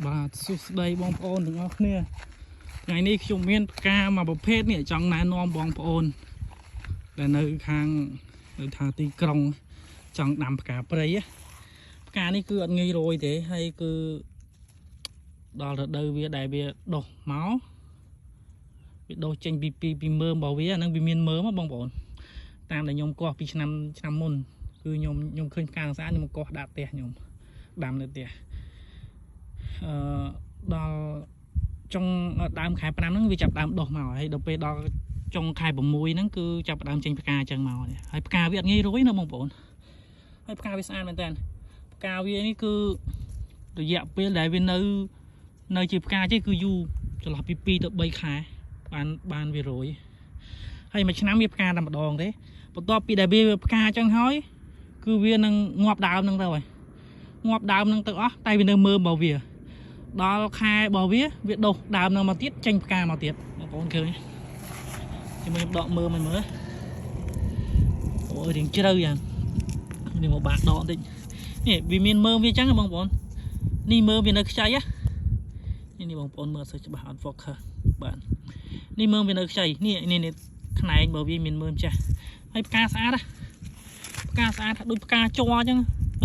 បាទសួស្តីបងប្អូនទាំងអស់គ្នាថ្ងៃនេះខ្ញុំមានផ្កាមួយប្រភេទនេះចង់ណែនាំបងប្អូនដែលនៅខាងនៅថាទីក្រុងចង់ដាំផ្កាព្រៃផ្កានេះគឺអត់ងាយរយទេហើយគឺដល់រដូវវាដែលវាដុះមកវាដុះចេញពីមើមរបស់វាអាហ្នឹងវាមានមើមបងប្អូនតាមដែលខ្ញុំកោះពីឆ្នាំមុនគឺខ្ញុំឃើញផ្កាស្អាតខ្ញុំកោះដាក់ផ្ទះខ្ញុំដាំនៅផ្ទះដល់ចុងដើមខែ5ហ្នឹងវាចាប់ដើមដុះមកហើយដល់ពេលដល់ចុងខែ6ហ្នឹងគឺចាប់ដើមចេញផ្កាអញ្ចឹងមកហើយផ្កាវាអត់ងាយរយណាបងប្អូនហើយផ្កាវាស្អាតមែនតើផ្កាវានេះគឺរយៈពេលដែលវានៅជាផ្កាចេះគឺយូរចន្លោះពី2ទៅ3ខែបានវារយហើយមួយឆ្នាំវាផ្កាតែម្ដងទេបន្ទាប់ពីដែលវាផ្កាអញ្ចឹងហើយគឺវានឹងងាប់ដើមហ្នឹងទៅហើយងាប់ដើមហ្នឹងទៅអស់តែវានៅមើមរបស់វាដល់ខែរបស់វាដុះដើមនឹងមកទៀតចេញផ្កាមកទៀតបងប្អូនឃើញជាមួយខ្ញុំដកមើមឲ្យមើលអូរៀងជ្រៅយ៉ាងនេះមកបាក់ដកបន្តិចនេះវាមានមើមវាអញ្ចឹងបងប្អូននេះមើមវានៅខ្ចីនេះបងប្អូនមើលសើច្បាស់អត់ focus បាទនេះមើមវានៅខ្ចីនេះខ្នែងរបស់វាមានមើមចាស់ហើយផ្កាស្អាតផ្កាស្អាតដូចផ្កាជ័រអញ្ចឹង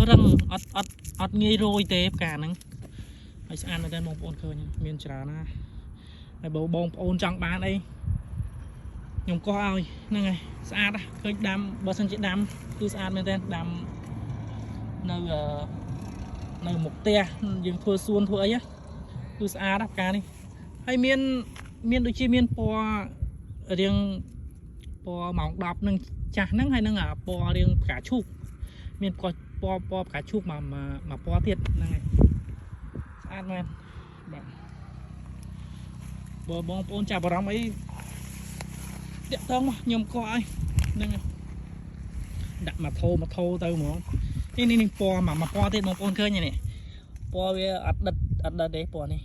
រឹងអត់ងាយរយទេផ្កាហ្នឹងហើយស្អាតមែនតើបងប្អូនឃើញមានច្រើនណាហើយបងប្អូនចង់បានអីខ្ញុំកោះឲ្យហ្នឹងហើយស្អាតឃើញដាំបើសិនជាដាំគឺស្អាតមែនតើដាំនៅមុខផ្ទះយើងធ្វើសួនធ្វើអីគឺស្អាតផ្កានេះហើយមានដូចជាមានពណ៌រៀងពណ៌ម៉ោង10នឹងចាស់ហ្នឹងហើយនឹងពណ៌រៀងផ្កាឈូកមានពណ៌ផ្កាឈូកមកពណ៌ទៀតហ្នឹងហើយស្អាតមែនបាទបើបងប្អូនចាប់អារម្មណ៍អីតាក់ទងមកខ្ញុំកោះឲ្យហ្នឹងដាក់មកធោទៅហ្មងនេះពណ៌មកពណ៌ទៀតបងប្អូនឃើញនេះពណ៌វាអត់ដិតទេពណ៌នេះ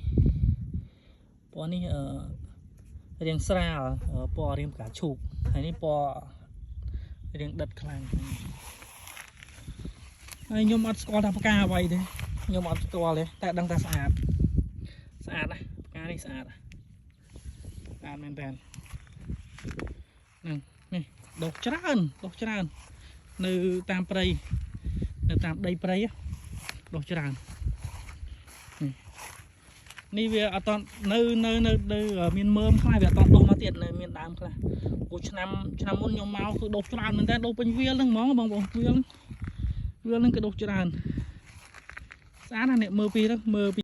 រៀងស្រាលពណ៌រៀងផ្កាឈូកហើយនេះពណ៌រៀងដិតខ្លាំងហើយខ្ញុំអត់ស្គាល់ថាផ្កាអ្វីទេខ្ញុំអត់ស្គាល់ទេតែដឹងថាស្អាតណាផ្កានេះស្អាតមែនតើហ្នឹងនេះដុះច្រើននៅតាមព្រៃនៅតាមដីព្រៃដុះច្រើននេះវាអត់តនៅមានមើមខ្លះវាអត់តដុះមកទៀតនៅមានដើមខ្លះព្រោះឆ្នាំមុនខ្ញុំមកគឺដុះច្រើនមែនតើដុះពេញវាលហ្នឹងហ្មងបងប្អូនវាលហ្នឹងគឺដុះច្រើនស្អាតណាស់នេះមើលពី